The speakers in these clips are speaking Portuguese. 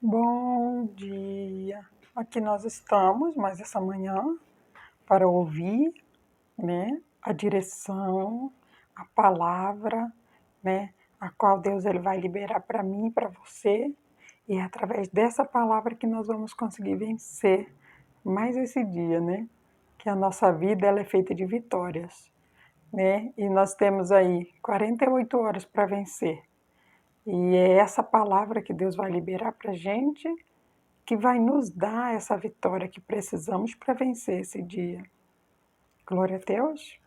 Bom dia! Aqui nós estamos mais essa manhã para ouvir, a direção, a palavra, a qual Deus ele vai liberar para mim e para você, e é através dessa palavra que nós vamos conseguir vencer mais esse dia, Que a nossa vida ela é feita de vitórias, E nós temos aí 48 horas para vencer. E é essa palavra que Deus vai liberar para a gente que vai nos dar essa vitória que precisamos para vencer esse dia. Glória a Deus.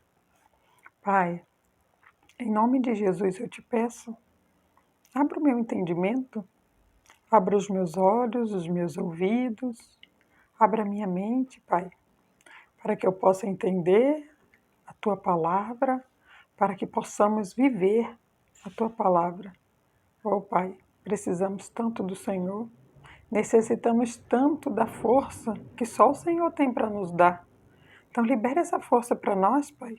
Pai, em nome de Jesus eu te peço, abra o meu entendimento, abra os meus olhos, os meus ouvidos, abra a minha mente, Pai, para que eu possa entender a Tua palavra, para que possamos viver a Tua palavra. Oh, Pai, precisamos tanto do Senhor, necessitamos tanto da força que só o Senhor tem para nos dar. Então, libere essa força para nós, Pai.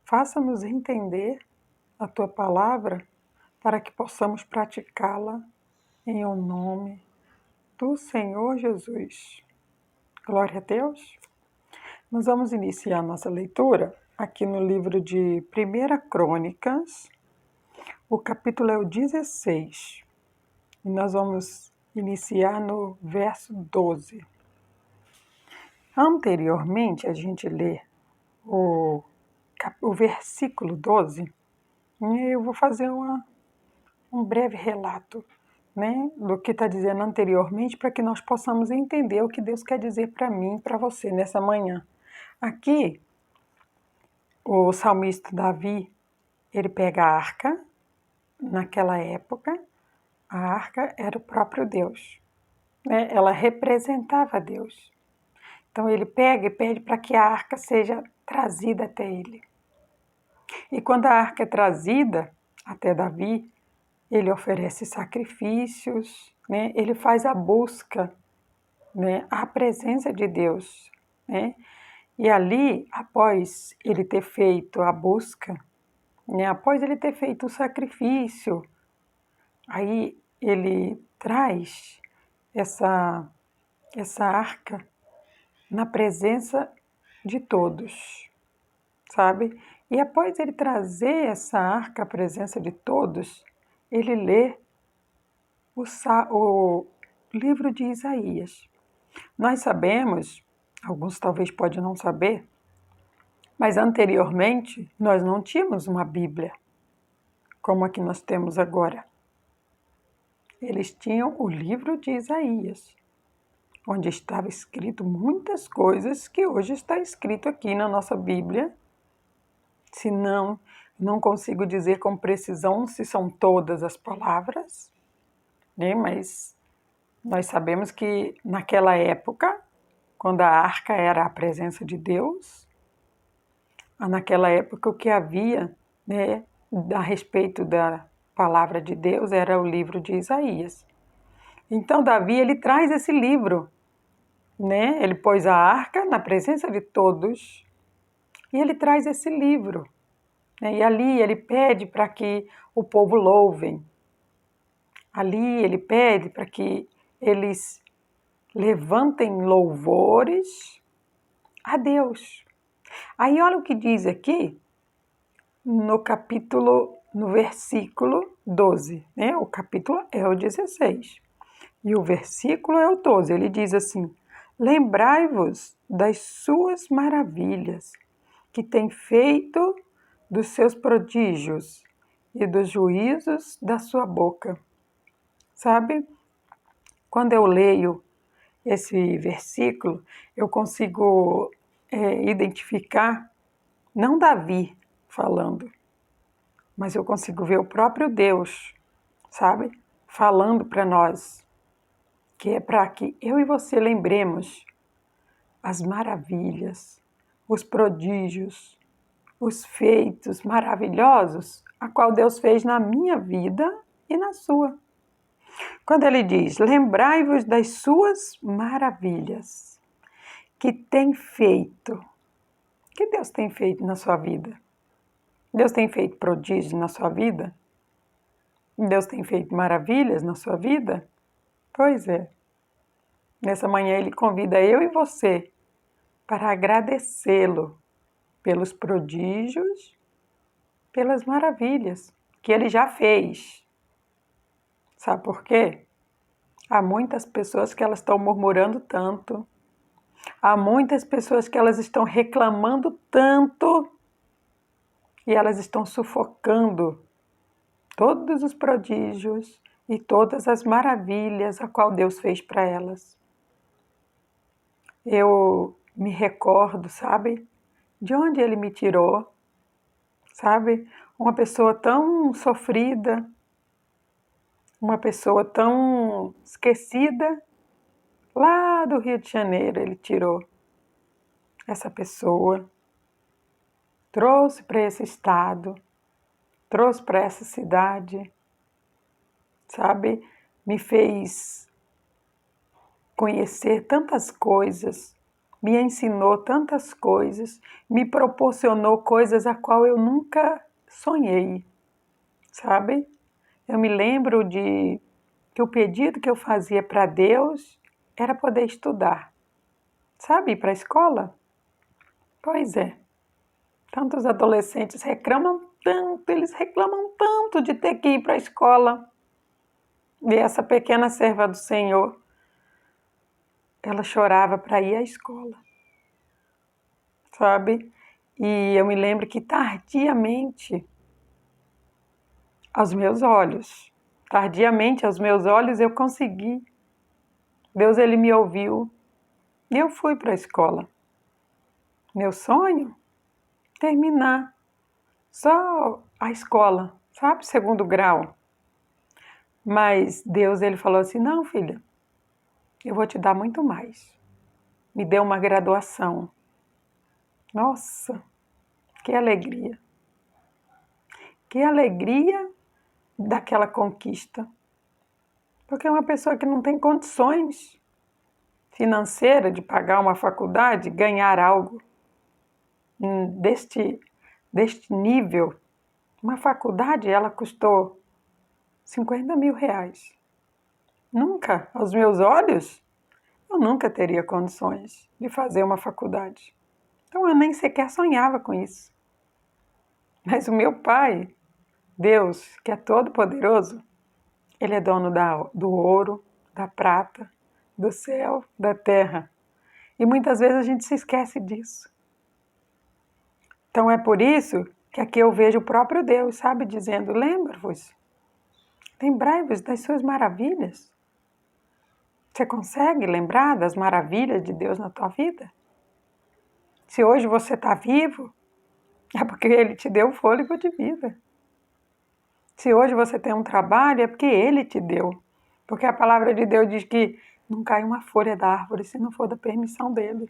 Faça-nos entender a Tua palavra para que possamos praticá-la em o nome do Senhor Jesus. Glória a Deus. Nós vamos iniciar nossa leitura aqui no livro de 1 Crônicas. O capítulo é o 16. E nós vamos iniciar no verso 12. Anteriormente, a gente lê o versículo 12, e eu vou fazer um breve relato, do que está dizendo anteriormente, para que nós possamos entender o que Deus quer dizer para mim e para você nessa manhã. Aqui, o salmista Davi, ele pega a arca. Naquela época, a arca era o próprio Deus, Ela representava Deus. Então ele pega e pede para que a arca seja trazida até ele. E quando a arca é trazida até Davi, ele oferece sacrifícios, ele faz a busca, à presença de Deus. E ali, após ele ter feito a busca, após ele ter feito o sacrifício, aí ele traz essa arca na presença de todos, sabe? E após ele trazer essa arca à presença de todos, ele lê o livro de Isaías. Nós sabemos, alguns talvez podem não saber, mas anteriormente nós não tínhamos uma Bíblia, como a que nós temos agora. Eles tinham o livro de Isaías, onde estava escrito muitas coisas que hoje está escrito aqui na nossa Bíblia. Se não consigo dizer com precisão se são todas as palavras, mas nós sabemos que naquela época, quando a arca era a presença de Deus, naquela época o que havia a respeito da palavra de Deus era o livro de Isaías. Então Davi ele traz esse livro, ele pôs a arca na presença de todos e ele traz esse livro. E ali ele pede para que o povo louvem. Ali ele pede para que eles levantem louvores a Deus. Aí olha o que diz aqui no versículo 12, O capítulo é o 16 e o versículo é o 12. Ele diz assim: lembrai-vos das suas maravilhas que tem feito, dos seus prodígios e dos juízos da sua boca. Sabe? Quando eu leio esse versículo, eu consigo identificar, não Davi falando, mas eu consigo ver o próprio Deus, sabe? Falando para nós, que é para que eu e você lembremos as maravilhas, os prodígios, os feitos maravilhosos a qual Deus fez na minha vida e na sua. Quando ele diz, lembrai-vos das suas maravilhas que tem feito. O que Deus tem feito na sua vida? Deus tem feito prodígios na sua vida? Deus tem feito maravilhas na sua vida? Pois é. Nessa manhã ele convida eu e você para agradecê-lo pelos prodígios, pelas maravilhas que ele já fez. Sabe por quê? Há muitas pessoas que elas estão murmurando tanto, há muitas pessoas que elas estão reclamando tanto e elas estão sufocando todos os prodígios e todas as maravilhas a qual Deus fez para elas. Eu me recordo, sabe, de onde Ele me tirou, sabe, uma pessoa tão sofrida, uma pessoa tão esquecida, lá do Rio de Janeiro Ele tirou essa pessoa, trouxe para esse estado, trouxe para essa cidade, sabe, me fez conhecer tantas coisas, me ensinou tantas coisas, me proporcionou coisas a qual eu nunca sonhei, sabe? Eu me lembro de que o pedido que eu fazia para Deus era poder estudar, sabe? Ir para a escola? Pois é, tantos adolescentes reclamam tanto, eles reclamam tanto de ter que ir para a escola. E essa pequena serva do Senhor, ela chorava para ir à escola, sabe? E eu me lembro que tardiamente aos meus olhos eu consegui. Deus, ele me ouviu e eu fui para a escola. Meu sonho? Terminar só a escola, sabe? Segundo grau. Mas Deus, ele falou assim, não, filha, eu vou te dar muito mais. Me deu uma graduação. Nossa, que alegria. Que alegria daquela conquista. Porque uma pessoa que não tem condições financeiras de pagar uma faculdade, ganhar algo deste nível, uma faculdade, ela custou 50 mil reais. Nunca, aos meus olhos, eu nunca teria condições de fazer uma faculdade. Então eu nem sequer sonhava com isso. Mas o meu pai, Deus, que é todo poderoso, ele é dono do ouro, da prata, do céu, da terra. E muitas vezes a gente se esquece disso. Então é por isso que aqui eu vejo o próprio Deus, sabe, dizendo, lembrai-vos das suas maravilhas. Você consegue lembrar das maravilhas de Deus na tua vida? Se hoje você está vivo, é porque Ele te deu fôlego de vida. Se hoje você tem um trabalho, é porque Ele te deu. Porque a palavra de Deus diz que não cai uma folha da árvore se não for da permissão dEle.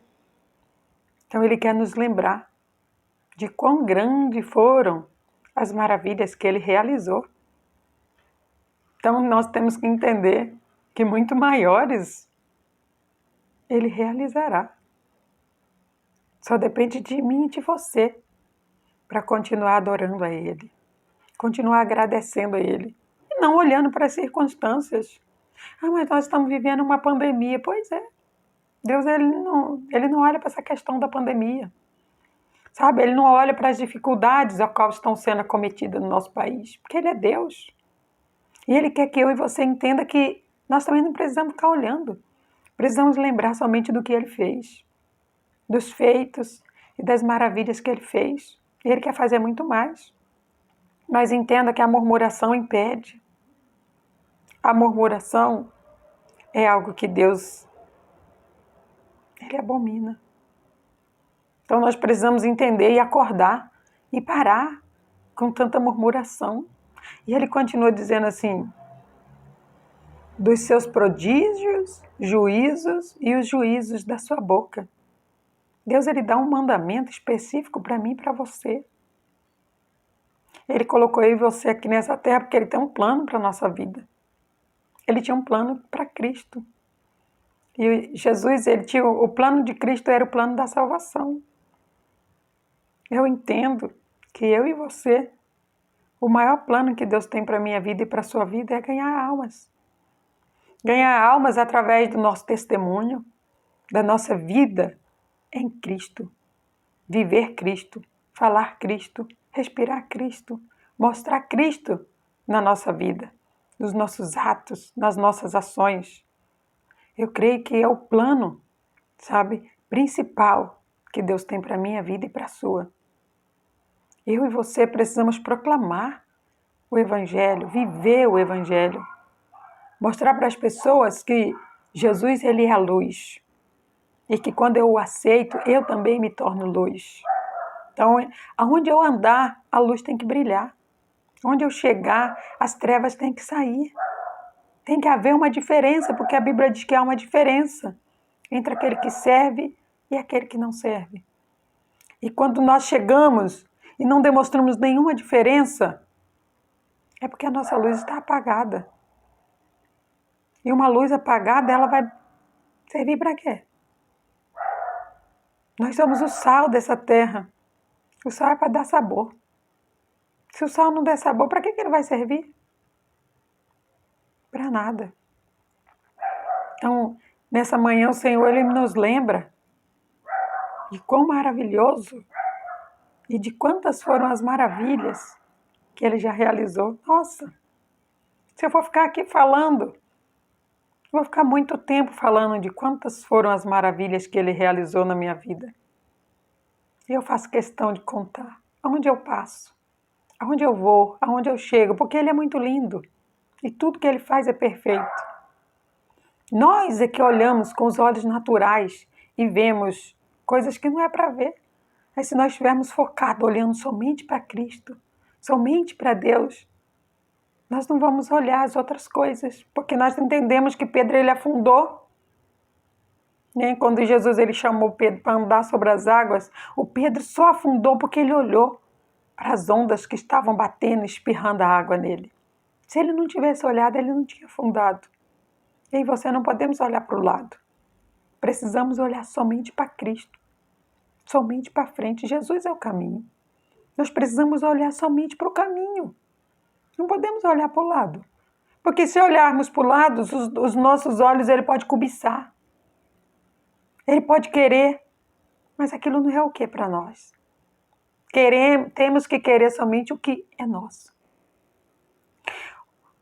Então Ele quer nos lembrar de quão grandes foram as maravilhas que Ele realizou. Então nós temos que entender que muito maiores Ele realizará. Só depende de mim e de você para continuar adorando a Ele, continuar agradecendo a Ele e não olhando para as circunstâncias. Mas nós estamos vivendo uma pandemia. Pois é, Deus ele não olha para essa questão da pandemia. Sabe, Ele não olha para as dificuldades a qual estão sendo acometidas no nosso país, porque Ele é Deus. E Ele quer que eu e você entenda que nós também não precisamos ficar olhando. Precisamos lembrar somente do que Ele fez, dos feitos e das maravilhas que Ele fez. E Ele quer fazer muito mais. Mas entenda que a murmuração impede. A murmuração é algo que Deus, Ele abomina. Então nós precisamos entender e acordar e parar com tanta murmuração. E Ele continua dizendo assim, dos seus prodígios, juízos e os juízos da sua boca. Deus, Ele dá um mandamento específico para mim e para você. Ele colocou eu e você aqui nessa terra porque Ele tem um plano para a nossa vida. Ele tinha um plano para Cristo. E Jesus, ele tinha o plano de Cristo era o plano da salvação. Eu entendo que eu e você, o maior plano que Deus tem para a minha vida e para a sua vida é ganhar almas. ganhar almas através do nosso testemunho, da nossa vida em Cristo, viver Cristo, falar Cristo, respirar Cristo, mostrar Cristo na nossa vida, nos nossos atos, nas nossas ações. Eu creio que é o plano, sabe, principal que Deus tem para a minha vida e para a sua. Eu e você precisamos proclamar o Evangelho, viver o Evangelho, mostrar para as pessoas que Jesus ele é a luz e que quando eu o aceito, eu também me torno luz. Então, aonde eu andar, a luz tem que brilhar. Onde eu chegar, as trevas têm que sair. Tem que haver uma diferença, porque a Bíblia diz que há uma diferença entre aquele que serve e aquele que não serve. E quando nós chegamos e não demonstramos nenhuma diferença, é porque a nossa luz está apagada. E uma luz apagada, ela vai servir para quê? Nós somos o sal dessa terra. O sal é para dar sabor. Se o sal não der sabor, para que ele vai servir? Para nada. Então, nessa manhã, o Senhor ele nos lembra de quão maravilhoso e de quantas foram as maravilhas que ele já realizou. Nossa, se eu for ficar aqui falando, vou ficar muito tempo falando de quantas foram as maravilhas que ele realizou na minha vida. E eu faço questão de contar aonde eu passo, aonde eu vou, aonde eu chego, porque ele é muito lindo e tudo que ele faz é perfeito. Nós é que olhamos com os olhos naturais e vemos coisas que não é para ver. Mas se nós estivermos focados, olhando somente para Cristo, somente para Deus, nós não vamos olhar as outras coisas, porque nós entendemos que Pedro ele afundou. Né? Quando Jesus ele chamou Pedro para andar sobre as águas, o Pedro só afundou porque ele olhou para as ondas que estavam batendo, espirrando a água nele. Se ele não tivesse olhado, ele não tinha afundado. Eu e você não podemos olhar para o lado. Precisamos olhar somente para Cristo, somente para frente. Jesus é o caminho. Nós precisamos olhar somente para o caminho. Não podemos olhar para o lado. Porque se olharmos para o lado, os nossos olhos ele pode cobiçar. Ele pode querer. Mas aquilo não é o que para nós. Temos que querer somente o que é nosso.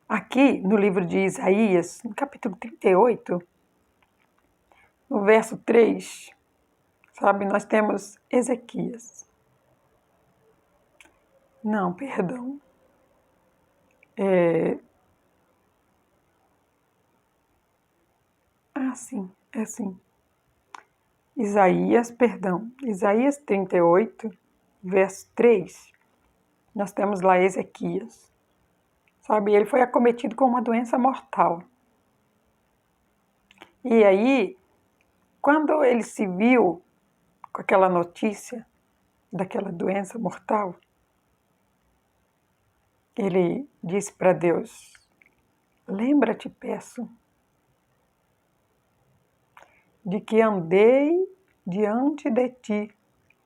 Aqui no livro de Isaías, no capítulo 38, no verso 3, sabe, nós temos Ezequias. Não, perdão. Sim, é assim. Isaías 38, verso 3, nós temos lá Ezequias. Sabe, ele foi acometido com uma doença mortal. E aí, quando ele se viu com aquela notícia daquela doença mortal, ele disse para Deus: lembra-te, peço, de que andei diante de ti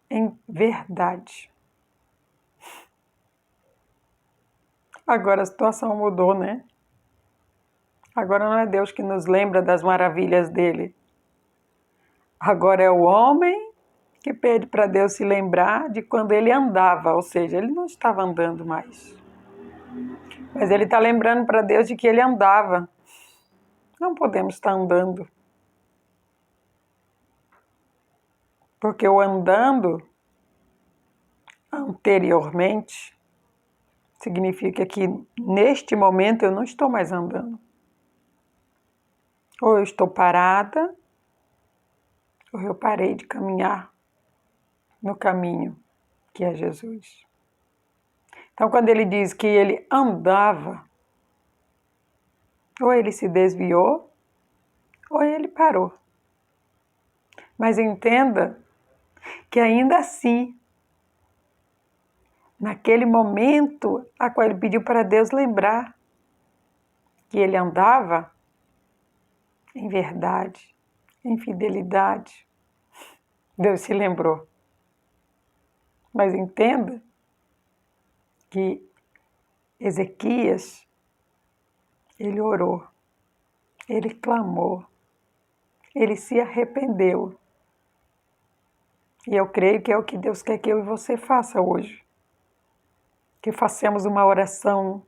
em verdade. Agora a situação mudou, né? Agora não é Deus que nos lembra das maravilhas dele. Agora é o homem que pede para Deus se lembrar de quando ele andava, ou seja, ele não estava andando mais. Mas ele está lembrando para Deus de que ele andava. Não podemos estar andando. Porque o andando anteriormente significa que neste momento eu não estou mais andando. Ou eu estou parada, ou eu parei de caminhar no caminho que é Jesus. Então, quando ele diz que ele andava, ou ele se desviou, ou ele parou. Mas entenda que ainda assim, naquele momento a qual ele pediu para Deus lembrar que ele andava em verdade, em fidelidade, Deus se lembrou. Mas entenda que Ezequias, ele orou. ele clamou, ele se arrependeu. E eu creio que é o que Deus quer que eu e você faça hoje. Que façamos uma oração,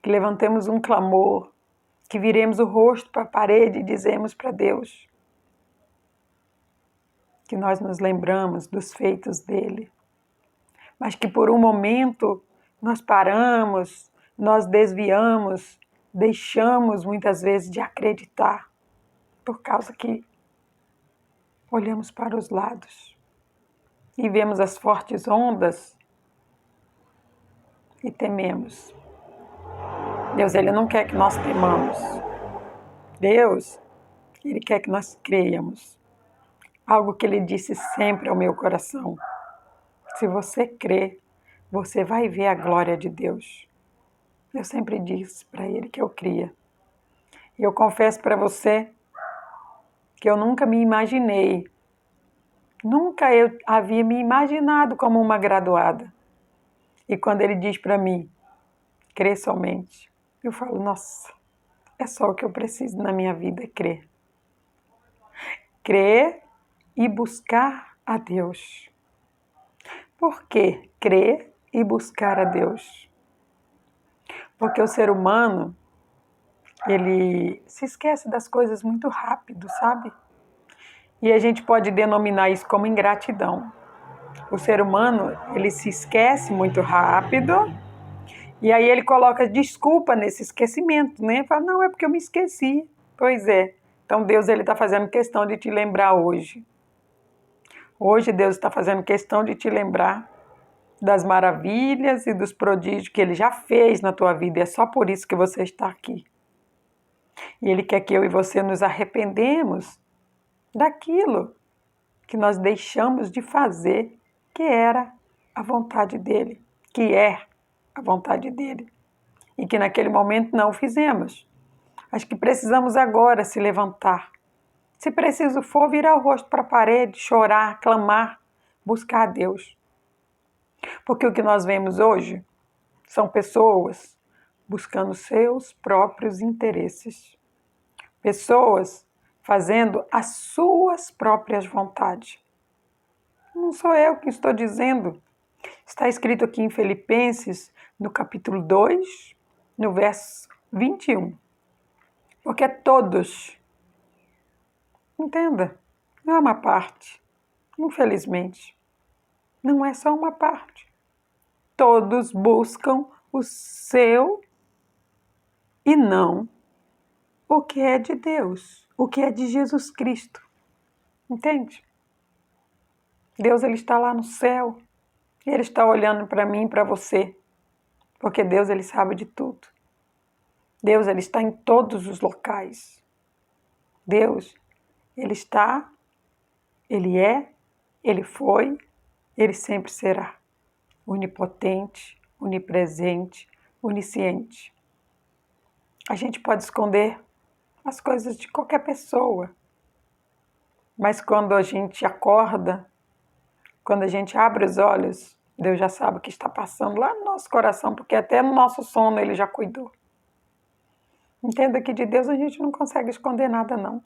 que levantemos um clamor, que viremos o rosto para a parede e dizemos para Deus que nós nos lembramos dos feitos dele, mas que por um momento nós paramos, nós desviamos, deixamos muitas vezes de acreditar, por causa que olhamos para os lados e vemos as fortes ondas e tememos. Deus, ele não quer que nós temamos. Deus, ele quer que nós creiamos. Algo que ele disse sempre ao meu coração. Se você crê, você vai ver a glória de Deus. Eu sempre disse para ele que eu cria. E eu confesso para você que eu nunca me imaginei, nunca eu havia me imaginado como uma graduada. E quando ele diz para mim, crê somente, eu falo, nossa, é só o que eu preciso na minha vida, é crer. Crer e buscar a Deus. Por que crer e buscar a Deus? Porque o ser humano, ele se esquece das coisas muito rápido, sabe? E a gente pode denominar isso como ingratidão. O ser humano, ele se esquece muito rápido e aí ele coloca desculpa nesse esquecimento, né? Fala, não, é porque eu me esqueci. Pois é. Então Deus, ele está fazendo questão de te lembrar hoje. Hoje Deus está fazendo questão de te lembrar das maravilhas e dos prodígios que ele já fez na tua vida. E é só por isso que você está aqui. E ele quer que eu e você nos arrependemos daquilo que nós deixamos de fazer, que era a vontade dele, que é a vontade dele. E que naquele momento não o fizemos. Acho que precisamos agora se levantar. Se preciso for, virar o rosto para a parede, chorar, clamar, buscar a Deus. Porque o que nós vemos hoje são pessoas buscando seus próprios interesses. Pessoas fazendo as suas próprias vontades. Não sou eu que estou dizendo. Está escrito aqui em Filipenses, no capítulo 2, no verso 21. Porque todos, entenda, não é uma parte, infelizmente, não é só uma parte. Todos buscam o seu e não o que é de Deus, o que é de Jesus Cristo. Entende? Deus, ele está lá no céu, e ele está olhando para mim e para você, porque Deus, ele sabe de tudo. Deus, ele está em todos os locais. Deus, ele está, ele é, ele foi, ele sempre será. Onipotente, onipresente, onisciente. A gente pode esconder as coisas de qualquer pessoa, mas quando a gente acorda, quando a gente abre os olhos, Deus já sabe o que está passando lá no nosso coração, porque até no nosso sono ele já cuidou. Entenda que de Deus a gente não consegue esconder nada, não.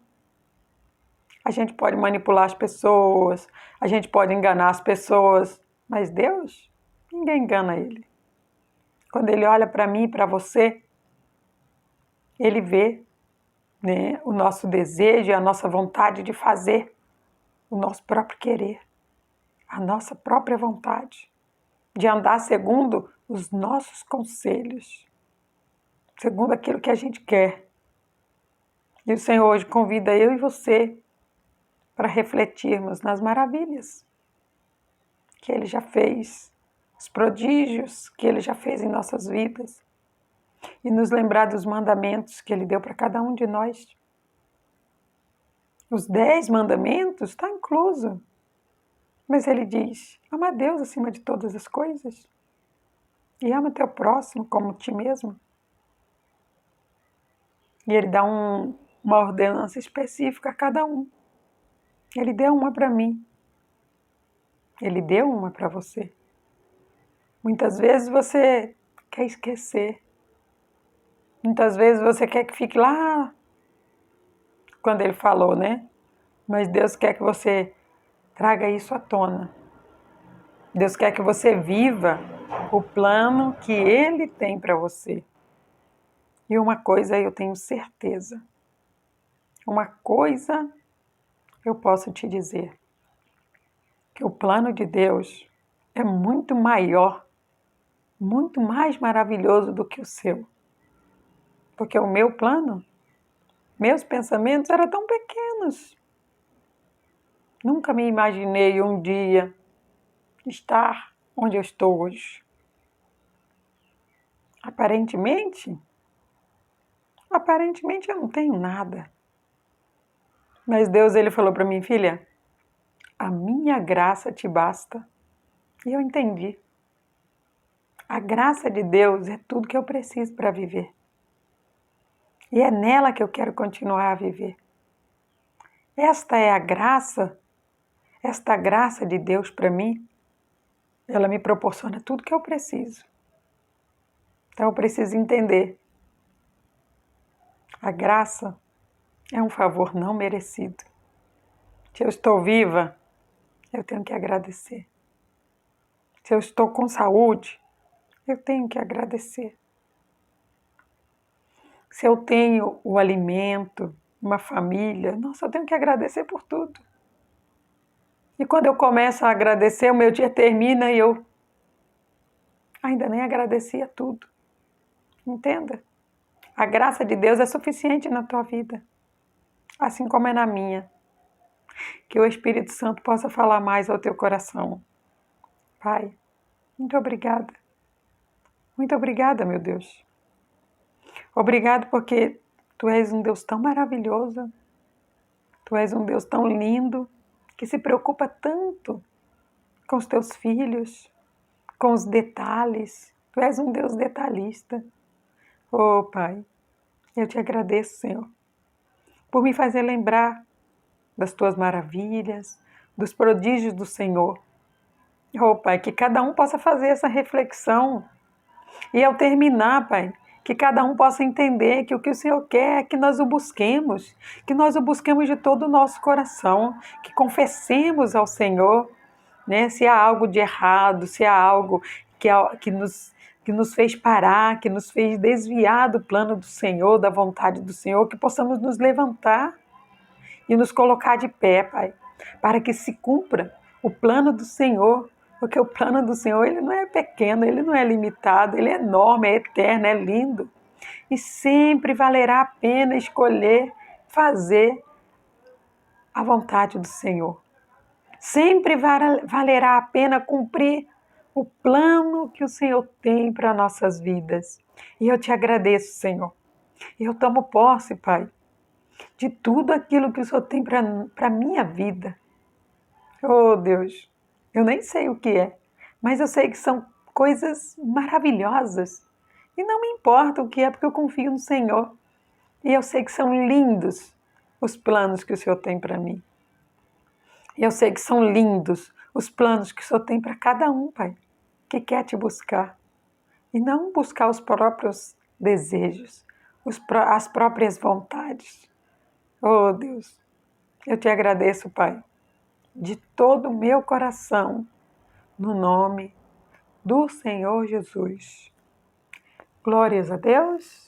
A gente pode manipular as pessoas, a gente pode enganar as pessoas, mas Deus, ninguém engana ele. Quando ele olha para mim e para você, ele vê, né, o nosso desejo, a nossa vontade de fazer, o nosso próprio querer, a nossa própria vontade, de andar segundo os nossos conselhos, segundo aquilo que a gente quer. E o Senhor hoje convida eu e você para refletirmos nas maravilhas que Ele já fez, os prodígios que Ele já fez em nossas vidas e nos lembrar dos mandamentos que Ele deu para cada um de nós. Os 10 mandamentos está incluso, mas Ele diz, ama a Deus acima de todas as coisas e ama teu próximo como ti mesmo. E Ele dá uma ordenança específica a cada um. Ele deu uma para mim. Ele deu uma para você. Muitas vezes você quer esquecer. Muitas vezes você quer que fique lá quando ele falou, né? Mas Deus quer que você traga isso à tona. Deus quer que você viva o plano que Ele tem para você. E uma coisa eu tenho certeza. Uma coisa eu posso te dizer. Que o plano de Deus é muito maior, muito mais maravilhoso do que o seu. Porque o meu plano, meus pensamentos eram tão pequenos. Nunca me imaginei um dia estar onde eu estou hoje. Aparentemente eu não tenho nada. Mas Deus, Ele falou para mim, filha, a minha graça te basta. E eu entendi. A graça de Deus é tudo que eu preciso para viver. E é nela que eu quero continuar a viver. Esta é a graça, esta graça de Deus para mim, ela me proporciona tudo que eu preciso. Então eu preciso entender. A graça é um favor não merecido. Se eu estou viva, eu tenho que agradecer. Se eu estou com saúde, eu tenho que agradecer. Se eu tenho o alimento, uma família, nossa, eu tenho que agradecer por tudo. E quando eu começo a agradecer, o meu dia termina e eu ainda nem agradeci a tudo. Entenda? A graça de Deus é suficiente na tua vida, assim como é na minha. Que o Espírito Santo possa falar mais ao teu coração. Pai, muito obrigada. Muito obrigada, meu Deus. Obrigado porque Tu és um Deus tão maravilhoso, Tu és um Deus tão lindo, que se preocupa tanto com os Teus filhos, com os detalhes. Tu és um Deus detalhista. Oh, Pai, eu Te agradeço, Senhor, por me fazer lembrar das Tuas maravilhas, dos prodígios do Senhor. Oh, Pai, que cada um possa fazer essa reflexão e ao terminar, Pai, que cada um possa entender que o Senhor quer é que nós o busquemos de todo o nosso coração, que confessemos ao Senhor, né, se há algo de errado, se há algo que nos fez parar, que nos fez desviar do plano do Senhor, da vontade do Senhor, que possamos nos levantar e nos colocar de pé, Pai, para que se cumpra o plano do Senhor, porque o plano do Senhor, ele não é pequeno, ele não é limitado, ele é enorme, é eterno, é lindo. E sempre valerá a pena escolher fazer a vontade do Senhor. Sempre valerá a pena cumprir o plano que o Senhor tem para nossas vidas. E eu Te agradeço, Senhor. E eu tomo posse, Pai, de tudo aquilo que o Senhor tem para a minha vida. Oh, Deus, eu nem sei o que é, mas eu sei que são coisas maravilhosas. E não me importa o que é, porque eu confio no Senhor. E eu sei que são lindos os planos que o Senhor tem para mim. E eu sei que são lindos os planos que o Senhor tem para cada um, Pai, que quer Te buscar. E não buscar os próprios desejos, as próprias vontades. Oh, Deus, eu Te agradeço, Pai, de todo o meu coração, no nome do Senhor Jesus. Glórias a Deus.